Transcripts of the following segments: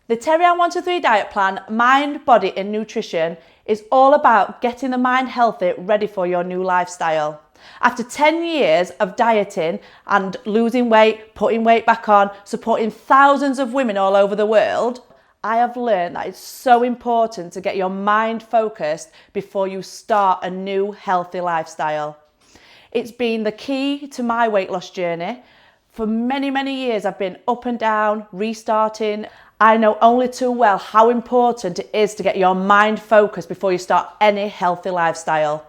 The Terri Ann 123 diet plan, mind, body and nutrition is all about getting the mind healthy, ready for your new lifestyle. After 10 years of dieting and losing weight, putting weight back on, supporting thousands of women all over the world, I have learned that it's so important to get your mind focused before you start a new healthy lifestyle. It's been the key to my weight loss journey. For many, many years, I've been up and down, restarting. I know only too well how important it is to get your mind focused before you start any healthy lifestyle.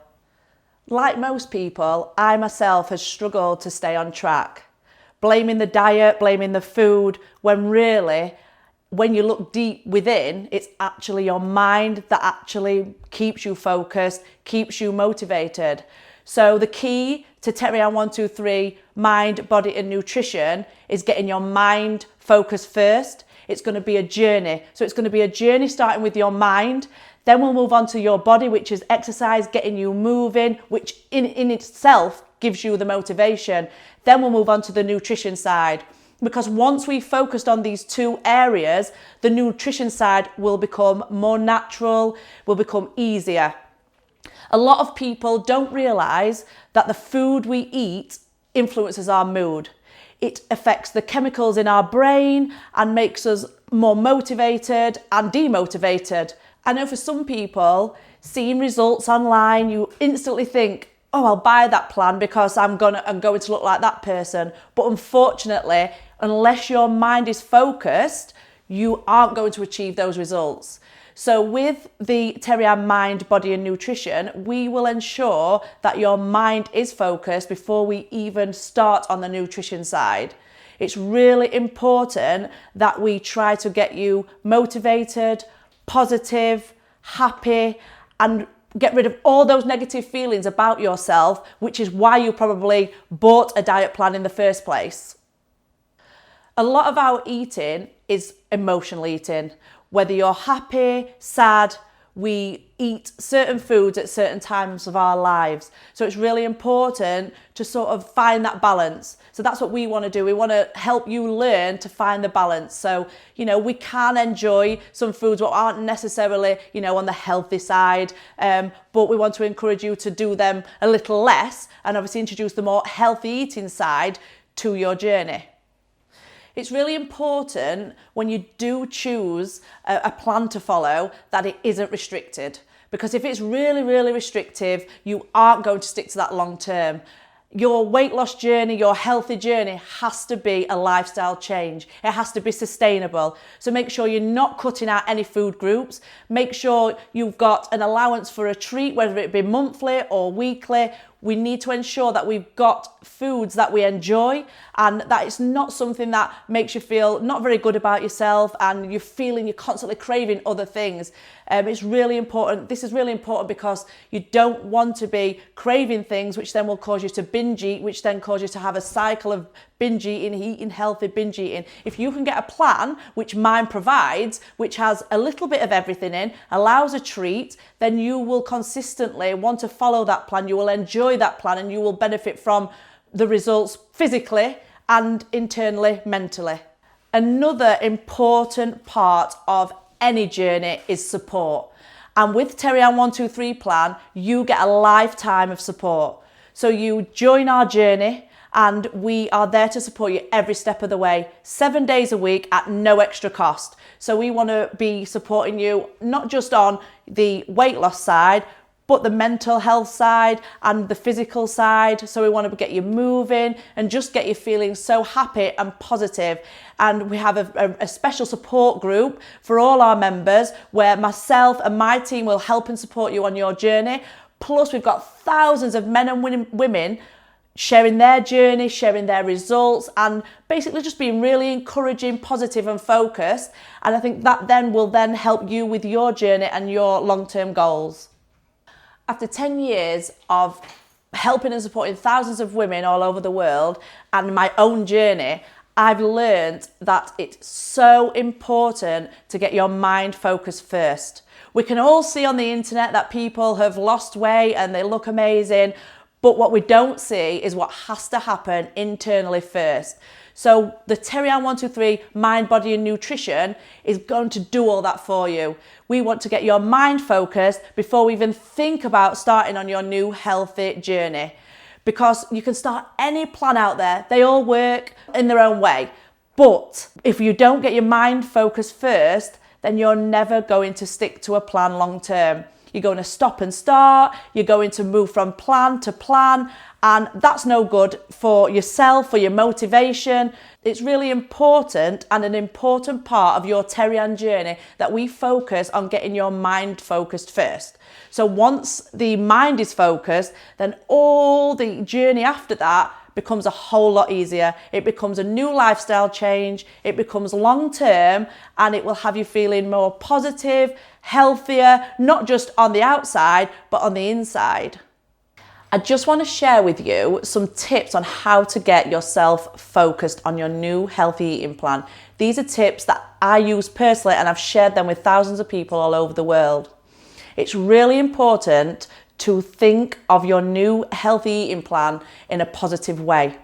Like most people, I myself has struggled to stay on track, blaming the diet, blaming the food, when really, when you look deep within, it's actually your mind that actually keeps you focused, keeps you motivated. So the key to Terri Ann 123, mind, body and nutrition is getting your mind focused first. It's going to be a journey. So it's going to be a journey starting with your mind. Then we'll move on to your body, which is exercise, getting you moving, which in itself gives you the motivation. Then we'll move on to the nutrition side. Because once we've focused on these two areas, the nutrition side will become more natural, will become easier. A lot of people don't realise that the food we eat influences our mood. It affects the chemicals in our brain and makes us more motivated and demotivated. I know for some people, seeing results online, you instantly think, oh, I'll buy that plan because I'm going to look like that person. But unfortunately, unless your mind is focused, you aren't going to achieve those results. So with the Terri Ann Mind, Body and Nutrition, we will ensure that your mind is focused before we even start on the nutrition side. It's really important that we try to get you motivated, positive, happy, and get rid of all those negative feelings about yourself, which is why you probably bought a diet plan in the first place. A lot of our eating is emotional eating. Whether you're happy, sad, we eat certain foods at certain times of our lives. So it's really important to sort of find that balance. So that's what we want to do. We want to help you learn to find the balance. So, we can enjoy some foods that aren't necessarily, on the healthy side, but we want to encourage you to do them a little less and obviously introduce the more healthy eating side to your journey. It's really important when you do choose a plan to follow that it isn't restricted. Because if it's really, really restrictive, you aren't going to stick to that long term. Your weight loss journey, your healthy journey has to be a lifestyle change. It has to be sustainable. So make sure you're not cutting out any food groups. Make sure you've got an allowance for a treat, whether it be monthly or weekly. We need to ensure that we've got foods that we enjoy and that it's not something that makes you feel not very good about yourself and you're constantly craving other things. It's really important. This is really important because you don't want to be craving things which then will cause you to binge eat, which then cause you to have a cycle of binge eating healthy, binge eating. If you can get a plan, which mine provides, which has a little bit of everything in, allows a treat, then you will consistently want to follow that plan. You will enjoy that plan and you will benefit from the results physically and internally, mentally. Another important part of any journey is support. And with Terri Ann 123 plan, you get a lifetime of support. So you join our journey and we are there to support you every step of the way, 7 days a week at no extra cost. So we want to be supporting you not just on the weight loss side, but the mental health side and the physical side. So we want to get you moving and just get you feeling so happy and positive. And we have a special support group for all our members where myself and my team will help and support you on your journey. Plus we've got thousands of men and women sharing their journey, sharing their results, and basically just being really encouraging, positive and focused. And I think that then will then help you with your journey and your long-term goals. After 10 years of helping and supporting thousands of women all over the world and my own journey, I've learned that it's so important to get your mind focused first. We can all see on the internet that people have lost weight and they look amazing, but what we don't see is what has to happen internally first. So the Terri Ann 123 Mind, Body and Nutrition is going to do all that for you. We want to get your mind focused before we even think about starting on your new healthy journey. Because you can start any plan out there. They all work in their own way. But if you don't get your mind focused first, then you're never going to stick to a plan long term. You're going to stop and start. You're going to move from plan to plan. And that's no good for yourself, for your motivation. It's really important and an important part of your Terri Ann journey that we focus on getting your mind focused first. So once the mind is focused, then all the journey after that becomes a whole lot easier. It becomes a new lifestyle change. It becomes long term, and it will have you feeling more positive, healthier, not just on the outside, but on the inside. I just want to share with you some tips on how to get yourself focused on your new healthy eating plan. These are tips that I use personally, and I've shared them with thousands of people all over the world. It's really important to think of your new healthy eating plan in a positive way.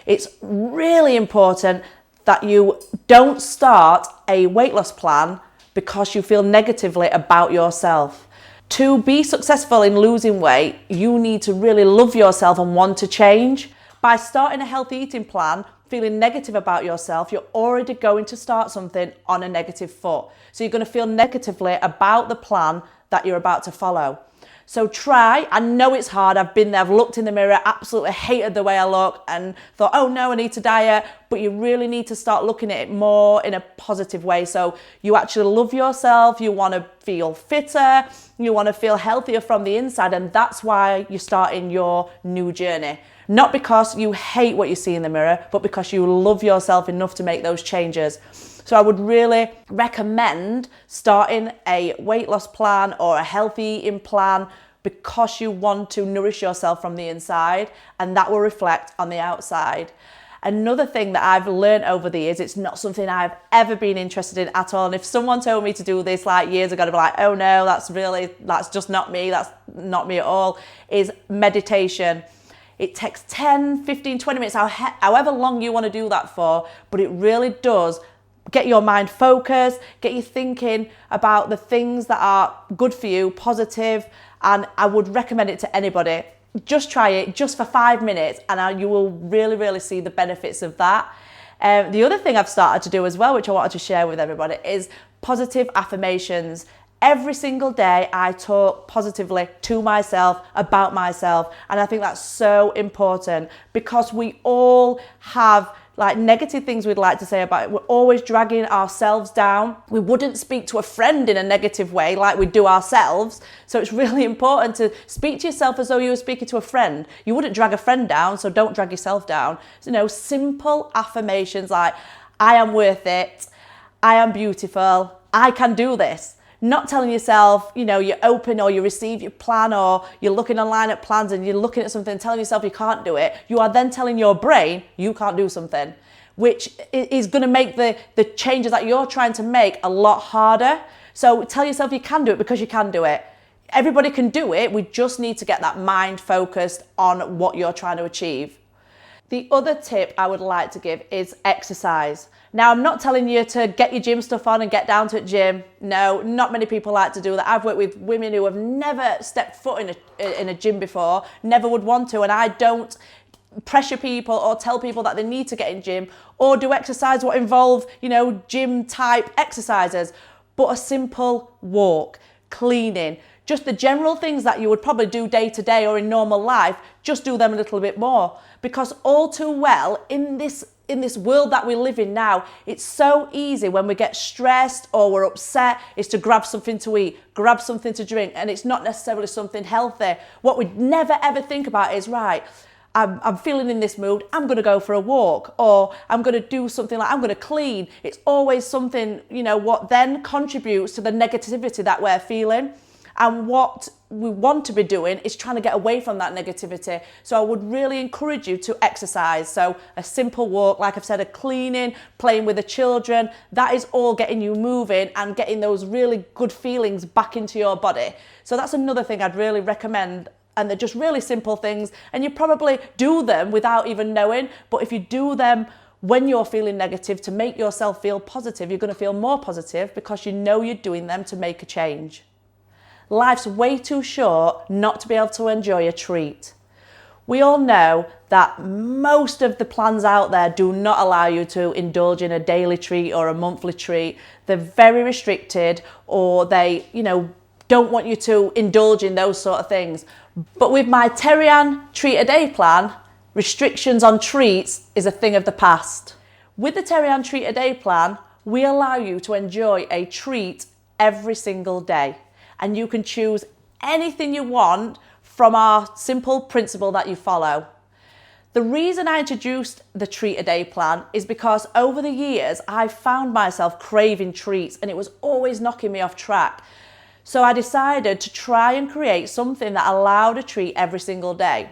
It's really important that you don't start a weight loss plan because you feel negatively about yourself. To be successful in losing weight, you need to really love yourself and want to change. By starting a healthy eating plan, feeling negative about yourself, you're already going to start something on a negative foot. So you're going to feel negatively about the plan that you're about to follow. So try, I know it's hard, I've been there, I've looked in the mirror, absolutely hated the way I look and thought, oh no, I need to diet, but you really need to start looking at it more in a positive way. So you actually love yourself, you want to feel fitter, you want to feel healthier from the inside, and that's why you're starting your new journey. Not because you hate what you see in the mirror, but because you love yourself enough to make those changes. So I would really recommend starting a weight loss plan or a healthy eating plan because you want to nourish yourself from the inside, and that will reflect on the outside. Another thing that I've learned over the years, it's not something I've ever been interested in at all. And if someone told me to do this like years ago, I'd be like, oh no, that's just not me. That's not me at all, is meditation. It takes 10, 15, 20 minutes, however long you want to do that for, but it really does get your mind focused, get you thinking about the things that are good for you, positive, and I would recommend it to anybody. Just try it just for 5 minutes and you will really, really see the benefits of that. The other thing I've started to do as well, which I wanted to share with everybody, is positive affirmations. Every single day I talk positively to myself, about myself, and I think that's so important because we all have like negative things we'd like to say about it. We're always dragging ourselves down. We wouldn't speak to a friend in a negative way like we do ourselves. So it's really important to speak to yourself as though you were speaking to a friend. You wouldn't drag a friend down, so don't drag yourself down. So, simple affirmations like, I am worth it, I am beautiful, I can do this. Not telling yourself, you open or you receive your plan or you're looking online at plans and you're looking at something and telling yourself you can't do it. You are then telling your brain you can't do something, which is going to make the changes that you're trying to make a lot harder. So tell yourself you can do it because you can do it. Everybody can do it. We just need to get that mind focused on what you're trying to achieve. The other tip I would like to give is exercise. Now, I'm not telling you to get your gym stuff on and get down to a gym. No, not many people like to do that. I've worked with women who have never stepped foot in a gym before, never would want to, and I don't pressure people or tell people that they need to get in gym or do exercise what involve, gym type exercises, but a simple walk, cleaning, just the general things that you would probably do day to day or in normal life, just do them a little bit more. Because all too well, in this world that we live in now, it's so easy when we get stressed or we're upset is to grab something to eat, grab something to drink, and it's not necessarily something healthy. What we'd never ever think about is, right, I'm feeling in this mood, I'm going to go for a walk, or I'm going to do something like I'm going to clean. It's always something, what then contributes to the negativity that we're feeling. And what we want to be doing is trying to get away from that negativity. So I would really encourage you to exercise. So a simple walk, like I've said, a cleaning, playing with the children, that is all getting you moving and getting those really good feelings back into your body. So that's another thing I'd really recommend. And they're just really simple things. And you probably do them without even knowing. But if you do them when you're feeling negative to make yourself feel positive. You're going to feel more positive because you know you're doing them to make a change. Life's way too short not to be able to enjoy a treat. We all know that most of the plans out there do not allow you to indulge in a daily treat or a monthly treat. They're very restricted, or they, don't want you to indulge in those sort of things. But with my Terri Ann treat a day plan, restrictions on treats is a thing of the past. With the Terri Ann treat a day plan, we allow you to enjoy a treat every single day. And you can choose anything you want from our simple principle that you follow. The reason I introduced the treat a day plan is because over the years I found myself craving treats and it was always knocking me off track. So I decided to try and create something that allowed a treat every single day.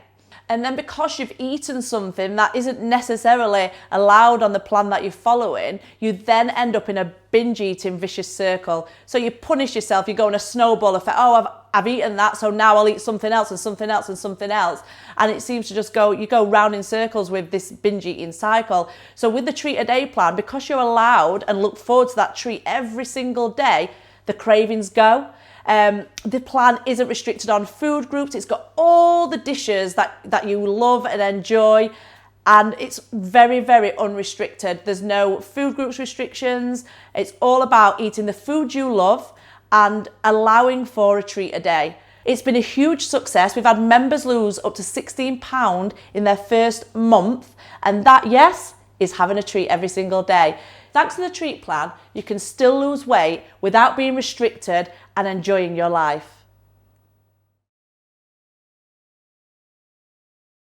And then because you've eaten something that isn't necessarily allowed on the plan that you're following, you then end up in a binge eating vicious circle. So you punish yourself, you go on a snowball effect. Oh, I've eaten that, so now I'll eat something else and something else and something else. And it seems to just you go round in circles with this binge eating cycle. So with the treat a day plan, because you're allowed and look forward to that treat every single day, the cravings go. The plan isn't restricted on food groups. It's got all the dishes that you love and enjoy, and it's very, very unrestricted. There's no food groups restrictions. It's all about eating the food you love and allowing for a treat a day. It's been a huge success. We've had members lose up to £16 in their first month, and that, yes, is having a treat every single day. Thanks to the treat plan, you can still lose weight without being restricted and enjoying your life.